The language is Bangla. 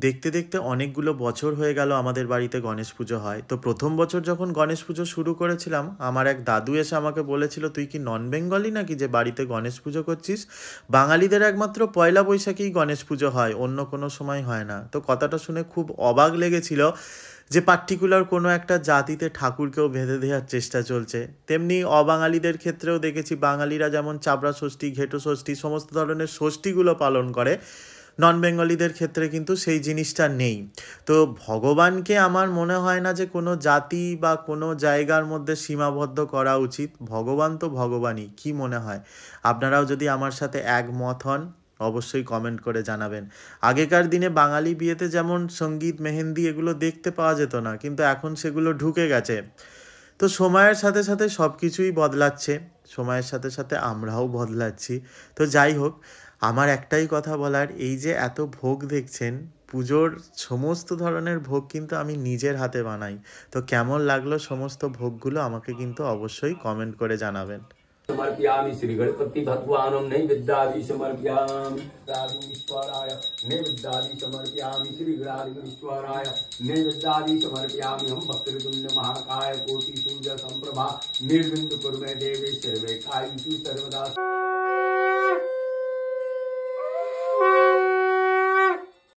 দেখতে দেখতে অনেকগুলো বছর হয়ে গেল আমাদের বাড়িতে গণেশ পুজো হয়। তো প্রথম বছর যখন গণেশ পুজো শুরু করেছিলাম, আমার এক দাদু এসে আমাকে বলেছিল, তুই কি নন বেঙ্গলি নাকি যে বাড়িতে গণেশ পুজো করছিস? বাঙালিদের একমাত্র পয়লা বৈশাখেই গণেশ পুজো হয়, অন্য কোনো সময় হয় না। তো কথাটা শুনে খুব অবাক লেগেছিল যে পার্টিকুলার কোনো একটা জাতিতে ঠাকুরকেও বেঁধে দেওয়ার চেষ্টা চলছে। তেমনি অবাঙালিদের ক্ষেত্রেও দেখেছি, বাঙালিরা যেমন চাবড়া ষষ্ঠী, ঘেটো ষষ্ঠী, সমস্ত ধরনের ষষ্ঠীগুলো পালন করে, নন বেঙ্গলিদের ক্ষেত্রে কিন্তু সেই জিনিসটা নেই। তো ভগবানকে আমার মনে হয় না যে কোনো জাতি বা কোনো জায়গার মধ্যে সীমাবদ্ধ করা উচিত। ভগবান তো ভগবানই। কি মনে হয়? আপনারাও যদি আমার সাথে একমত হন, অবশ্যই কমেন্ট করে জানাবেন। আগেকার দিনে বাঙালি বিয়েতে যেমন সঙ্গীত, মেহেন্দি এগুলো দেখতে পাওয়া যেত না, কিন্তু এখন সেগুলো ঢুকে গেছে। তো সময়ের সাথে সাথে সব কিছুই বদলাচ্ছে, সময়ের সাথে সাথে আমরাও বদলাচ্ছি। তো যাই হোক, আমার একটাই কথা বলার, এই যে এত ভোগ দেখছেন, পুজোর সমস্ত ধরনের ভোগ কিন্তু আমি নিজের হাতে বানাই। তো কেমন লাগলো সমস্ত ভোগগুলো আমাকে কিন্তু অবশ্যই কমেন্ট করে জানাবেন। समर्पयामि श्री गणपति भगवानं नैवेद्यादि समर्पयामि राजमीश्वराय नैवेद्यादि समर्पयामि श्री गणाधीश्वराय नैवेद्यादि समर्पयामि हम वक्रतुंड महाकाय कोटि सूर्य संप्रभा निर्विघ्नं कुरु मे देवे सर्वे कायेषु सर्वदा।